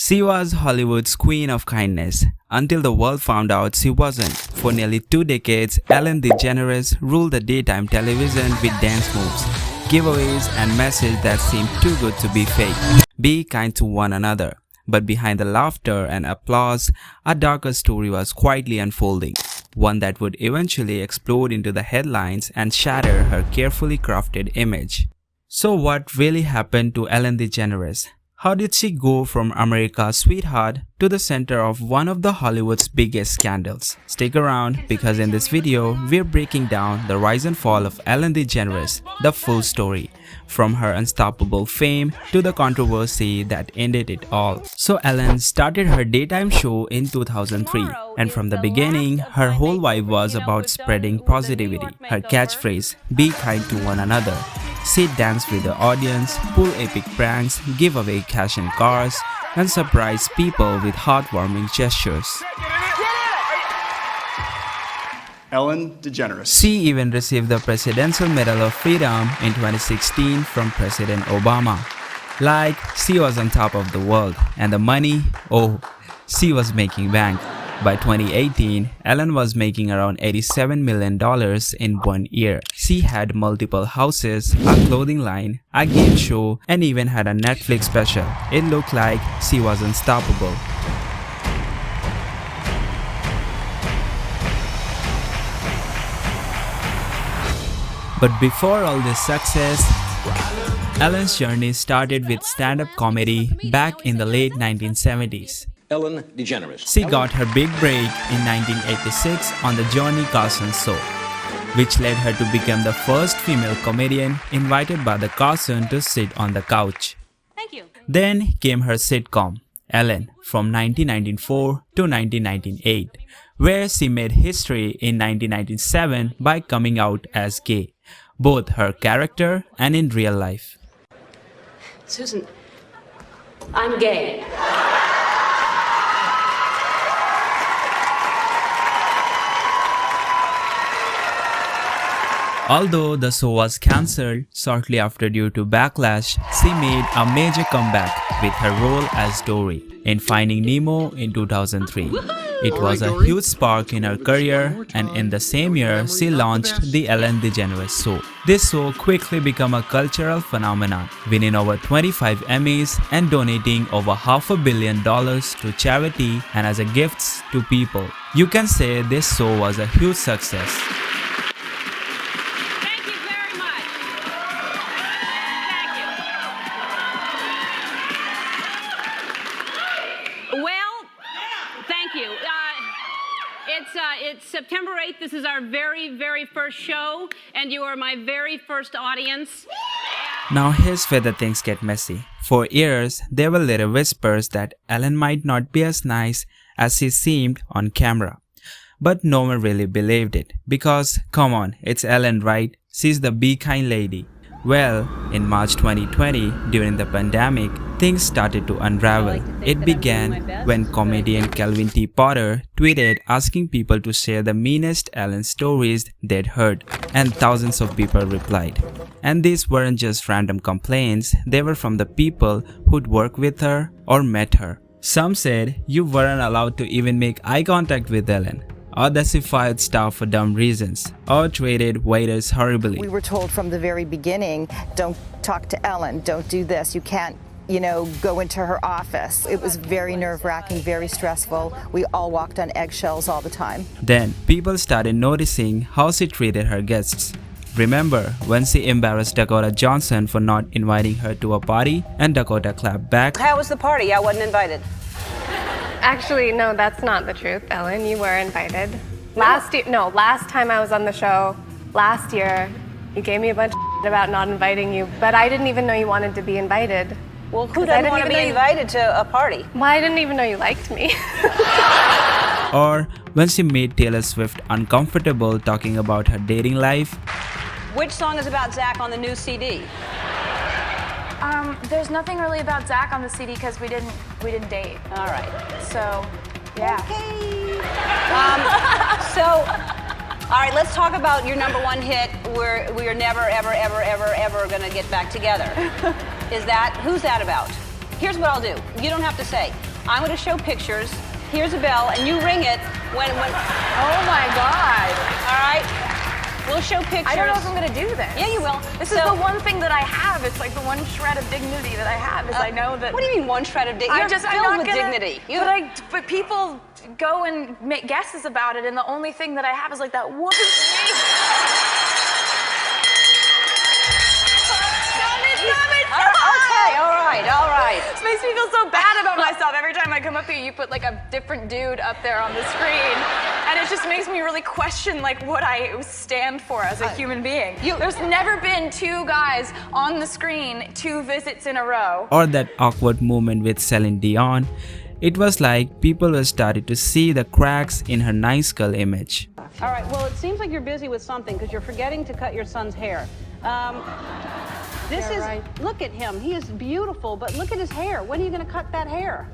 She was Hollywood's queen of kindness until the world found out she wasn't. For nearly 2 decades, Ellen DeGeneres ruled the daytime television with dance moves, giveaways, and messages that seemed too good to be fake. Be kind to one another. But behind the laughter and applause, a darker story was quietly unfolding. One that would eventually explode into the headlines and shatter her carefully crafted image. So what really happened to Ellen DeGeneres? How did she go from America's sweetheart to the center of one of the Hollywood's biggest scandals? Stick around because in this video, we're breaking down the rise and fall of Ellen DeGeneres, the full story, from her unstoppable fame to the controversy that ended it all. So Ellen started her daytime show in 2003, and from the beginning, her whole vibe was about spreading positivity. Her catchphrase, "Be kind to one another." She'd dance with the audience, pull epic pranks, give away cash and cars, and surprise people with heartwarming gestures. Ellen DeGeneres. She even received the Presidential Medal of Freedom in 2016 from President Obama. Like, she was on top of the world, and the money, oh, she was making bank. By 2018, Ellen was making around $87 million in 1 year. She had multiple houses, a clothing line, a game show, and even had a Netflix special. It looked like she was unstoppable. But before all this success, Ellen's journey started with stand-up comedy back in the late 1970s. Ellen DeGeneres. She got her big break in 1986 on The Johnny Carson Show, which led her to become the first female comedian invited by the Carson to sit on the couch. Thank you. Then came her sitcom, Ellen, from 1994 to 1998, where she made history in 1997 by coming out as gay, both her character and in real life. Susan, I'm gay. Although the show was cancelled shortly after due to backlash, she made a major comeback with her role as Dory in Finding Nemo in 2003. It was a huge spark in her career, and in the same year, she launched The Ellen DeGeneres Show. This show quickly became a cultural phenomenon, winning over 25 Emmys and donating over $500 million to charity and as a gifts to people. You can say this show was a huge success. It's September 8th. This is our very first show, and you are my very first audience. Now here's where the things get messy. For years, there were little whispers that Ellen might not be as nice as she seemed on camera. But no one really believed it, because come on, it's Ellen, right? She's the be kind lady. Well, in March 2020, during the pandemic, things started to unravel. It began when comedian Kelvin T. Potter tweeted asking people to share the meanest Ellen stories they'd heard, and thousands of people replied. And these weren't just random complaints, they were from the people who'd worked with her or met her. Some said you weren't allowed to even make eye contact with Ellen, or that she fired staff for dumb reasons, or treated waiters horribly. We were told from the very beginning, don't talk to Ellen, don't do this, you can't, go into her office. It was very nerve-wracking, very stressful. We all walked on eggshells all the time. Then, people started noticing how she treated her guests. Remember when she embarrassed Dakota Johnson for not inviting her to a party, and Dakota clapped back? How was the party? I wasn't invited. Actually, no, that's not the truth, Ellen. You were invited. Last time I was on the show, last year, you gave me a bunch of shit about not inviting you, but I didn't even know you wanted to be invited. Well, who doesn't want to be invited to a party? Well, I didn't even know you liked me. Or when she made Taylor Swift uncomfortable talking about her dating life. Which song is about Zach on the new CD? There's nothing really about Zach on the CD because we didn't date. All right. So, yeah. Okay. All right, let's talk about your #1 hit. We are never, ever gonna get back together. Who's that about? Here's what I'll do. You don't have to say. I'm going to show pictures. Here's a bell, and you ring it when. Oh my God. All right. We'll show pictures. I don't know if I'm gonna do this. Yeah, you will. This is the one thing that I have. It's like the one shred of dignity that I have is I know that. What do you mean one shred of dignity? You're filled with dignity. But people go and make guesses about it, and the only thing that I have is like that one thing. Okay, all right. This makes me feel so bad about myself. Every time I come up here, you put like a different dude up there on the screen. And it just makes me really question like what I stand for as a human being. There's never been two guys on the screen 2 visits in a row. Or that awkward moment with Celine Dion. It was like people were starting to see the cracks in her nice girl image. All right, well, it seems like you're busy with something because you're forgetting to cut your son's hair. Look at him. He is beautiful, but look at his hair. When are you going to cut that hair?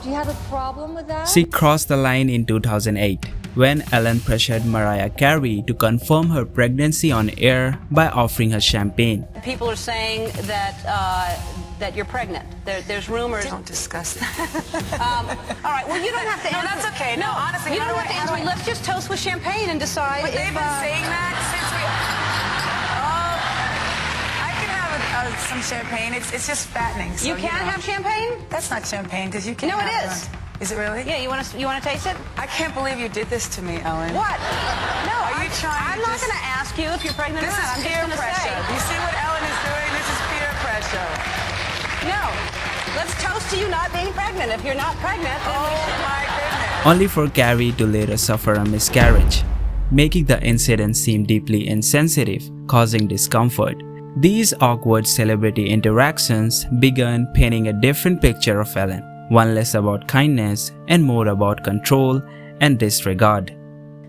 Do you have a problem with that? She crossed the line in 2008 when Ellen pressured Mariah Carey to confirm her pregnancy on air by offering her champagne. People are saying that that you're pregnant. There's rumors. Don't discuss that. All right, well, you don't have to answer. No, that's okay. No, honestly, you don't have to answer me. Let's just toast with champagne and decide But if... they've been saying that since we... I can have some champagne. It's just fattening. So, you can't have champagne? That's not champagne because you can't No, it have is. Is it really? Yeah, you want to taste it? I can't believe you did this to me, Ellen. What? No, Are you trying I'm to not just- going to ask you if you're pregnant This or is not. I'm just peer going to pressure. say. You see what Ellen is doing? This is peer pressure. No. Let's toast to you not being pregnant. If you're not pregnant, then Oh my goodness. Only for Carey to later suffer a miscarriage, making the incident seem deeply insensitive, causing discomfort. These awkward celebrity interactions began painting a different picture of Ellen, one less about kindness and more about control and disregard.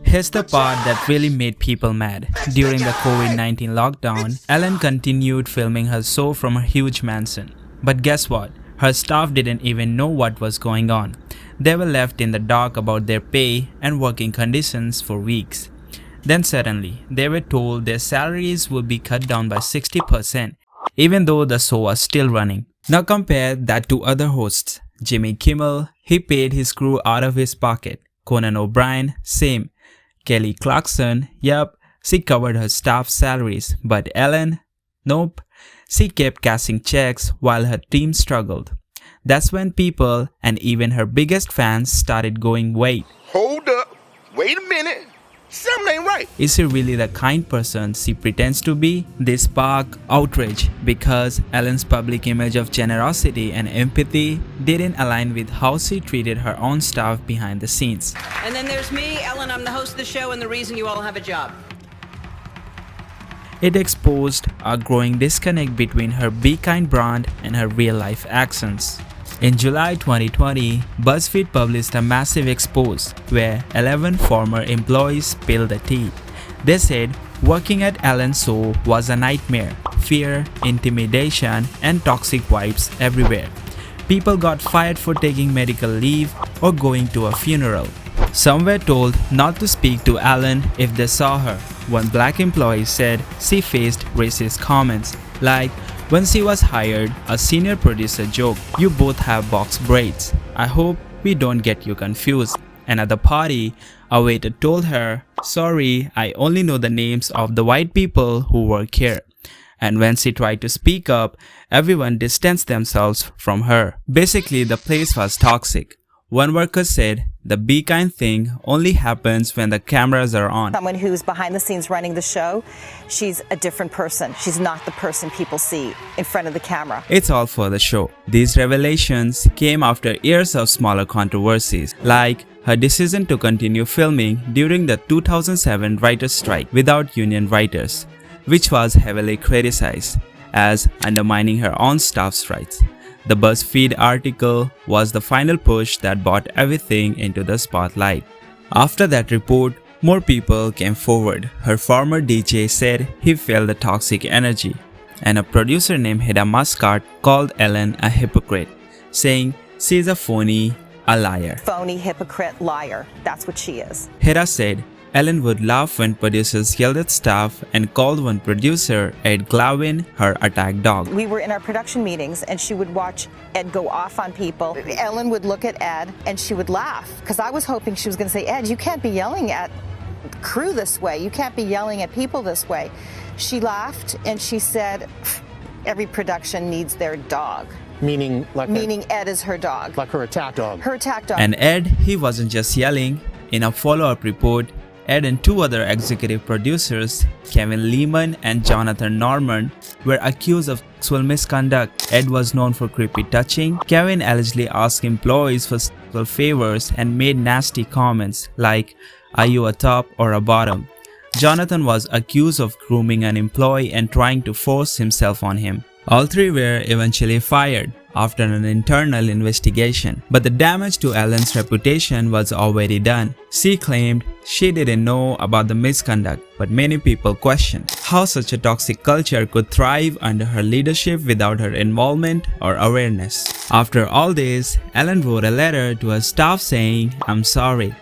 Here's the part that really made people mad. During the COVID-19 lockdown, Ellen continued filming her show from her huge mansion. But guess what? Her staff didn't even know what was going on. They were left in the dark about their pay and working conditions for weeks. Then suddenly, they were told their salaries would be cut down by 60%, even though the show was still running. Now compare that to other hosts. Jimmy Kimmel, he paid his crew out of his pocket. Conan O'Brien, same. Kelly Clarkson, yup, she covered her staff's salaries. But Ellen? Nope. She kept cashing checks while her team struggled. That's when people, and even her biggest fans, started going, wait. Hold up. Wait a minute. Something ain't right. Is she really the kind person she pretends to be? This sparked outrage because Ellen's public image of generosity and empathy didn't align with how she treated her own staff behind the scenes. And then there's me, Ellen. I'm the host of the show and the reason you all have a job. It exposed a growing disconnect between her Be Kind brand and her real-life actions. In July 2020, BuzzFeed published a massive expose where 11 former employees spilled the tea. They said working at Ellen's show was a nightmare, fear, intimidation, and toxic vibes everywhere. People got fired for taking medical leave or going to a funeral. Some were told not to speak to Ellen if they saw her. One black employee said she faced racist comments like, when she was hired, a senior producer joked, "You both have box braids. I hope we don't get you confused." And at the party, a waiter told her, "Sorry, I only know the names of the white people who work here." And when she tried to speak up, everyone distanced themselves from her. Basically, the place was toxic. One worker said, the Be Kind thing only happens when the cameras are on. Someone who's behind the scenes running the show, she's a different person. She's not the person people see in front of the camera. It's all for the show. These revelations came after years of smaller controversies, like her decision to continue filming during the 2007 writers' strike without union writers, which was heavily criticized as undermining her own staff's rights. The BuzzFeed article was the final push that brought everything into the spotlight. After that report, more people came forward. Her former DJ said he felt the toxic energy, and a producer named Heda Muscat called Ellen a hypocrite, saying she's a phony, a liar. Phony, hypocrite, liar. That's what she is. Heda said, Ellen would laugh when producers yelled at staff and called one producer, Ed Glavin, her attack dog. We were in our production meetings and she would watch Ed go off on people. Ellen would look at Ed and she would laugh because I was hoping she was going to say, Ed, you can't be yelling at crew this way. You can't be yelling at people this way. She laughed and she said, every production needs their dog. Meaning Ed is her dog. Like her attack dog. Her attack dog. And Ed, he wasn't just yelling. In a follow-up report, Ed and two other executive producers, Kevin Lehman and Jonathan Norman, were accused of sexual misconduct. Ed was known for creepy touching. Kevin allegedly asked employees for sexual favors and made nasty comments like, "Are you a top or a bottom?" Jonathan was accused of grooming an employee and trying to force himself on him. All three were eventually fired after an internal investigation, but the damage to Ellen's reputation was already done. She claimed she didn't know about the misconduct, but many people questioned how such a toxic culture could thrive under her leadership without her involvement or awareness. After all this, Ellen wrote a letter to her staff saying, "I'm sorry.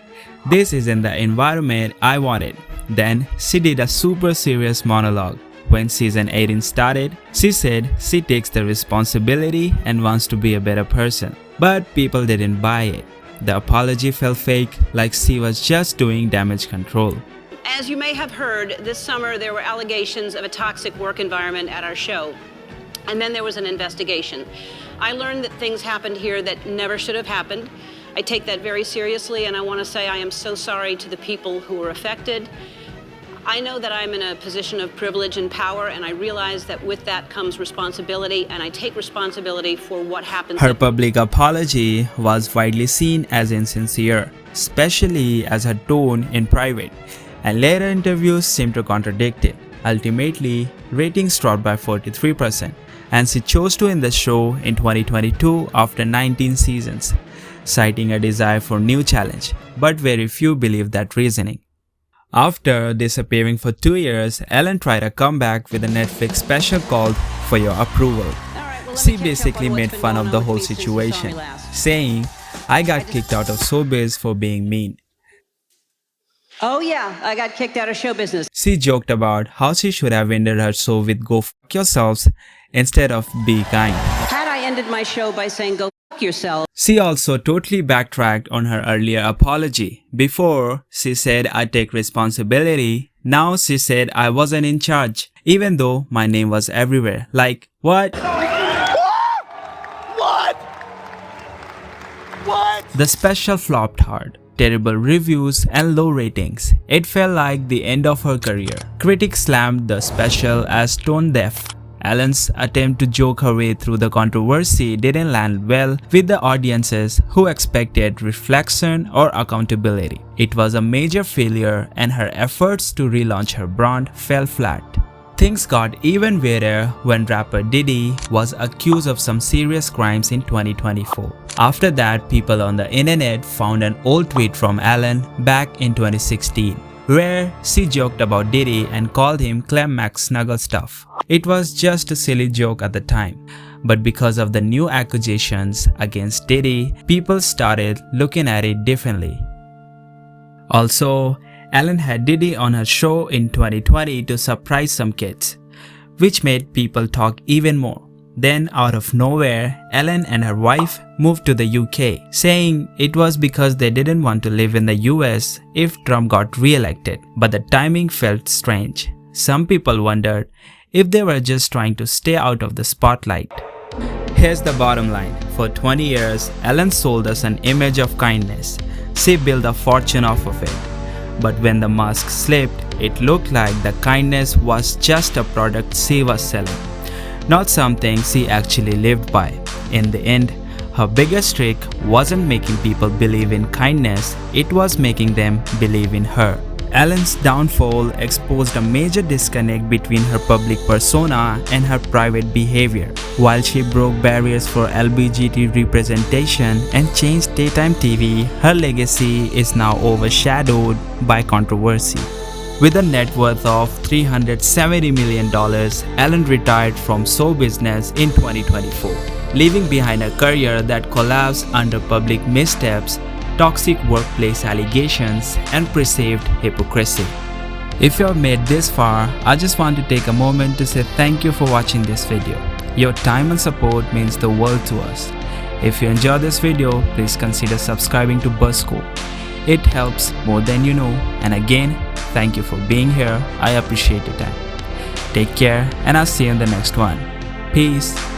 This isn't the environment I wanted." Then she did a super serious monologue. When season 18 started, she said she takes the responsibility and wants to be a better person. But people didn't buy it. The apology felt fake, like she was just doing damage control. As you may have heard, this summer there were allegations of a toxic work environment at our show. And then there was an investigation. I learned that things happened here that never should have happened. I take that very seriously, and I want to say I am so sorry to the people who were affected. I know that I'm in a position of privilege and power, and I realize that with that comes responsibility, and I take responsibility for what happens. Her public apology was widely seen as insincere, especially as her tone in private, and later interviews seemed to contradict it. Ultimately, ratings dropped by 43%, and she chose to end the show in 2022 after 19 seasons, citing a desire for new challenge, but very few believe that reasoning. After disappearing for 2 years, Ellen tried a comeback with a Netflix special called For Your Approval. She basically made fun of the whole situation, saying, "I got kicked out of showbiz for being mean." Oh yeah, I got kicked out of show business. She joked about how she should have ended her show with "Go fuck yourselves" instead of "Be kind." Had I ended my show by saying go fuck yourself. She also totally backtracked on her earlier apology. Before, she said, "I take responsibility." Now she said, "I wasn't in charge," even though my name was everywhere. Like, what? What? The special flopped hard. Terrible reviews and low ratings. It felt like the end of her career. Critics slammed the special as tone deaf. Ellen's attempt to joke her way through the controversy didn't land well with the audiences who expected reflection or accountability. It was a major failure, and her efforts to relaunch her brand fell flat. Things got even weirder when rapper Diddy was accused of some serious crimes in 2024. After that, people on the internet found an old tweet from Ellen back in 2016, where she joked about Diddy and called him Clem Max Snuggle Stuff. It was just a silly joke at the time, but because of the new accusations against Diddy, people started looking at it differently. Also, Ellen had Diddy on her show in 2020 to surprise some kids, which made people talk even more. Then, out of nowhere, Ellen and her wife moved to the UK, saying it was because they didn't want to live in the US if Trump got re-elected. But the timing felt strange. Some people wondered if they were just trying to stay out of the spotlight. Here's the bottom line. For 20 years, Ellen sold us an image of kindness. She built a fortune off of it. But when the mask slipped, it looked like the kindness was just a product she was selling, not something she actually lived by. In the end, her biggest trick wasn't making people believe in kindness, it was making them believe in her. Ellen's downfall exposed a major disconnect between her public persona and her private behavior. While she broke barriers for LGBT representation and changed daytime TV, her legacy is now overshadowed by controversy. With a net worth of $370 million, Ellen retired from show business in 2024, leaving behind a career that collapsed under public missteps toxic workplace allegations, and perceived hypocrisy. If you have made this far, I just want to take a moment to say thank you for watching this video. Your time and support means the world to us. If you enjoyed this video, please consider subscribing to BuzzScope. It helps more than you know. And again, thank you for being here. I appreciate your time. Take care, and I'll see you in the next one. Peace.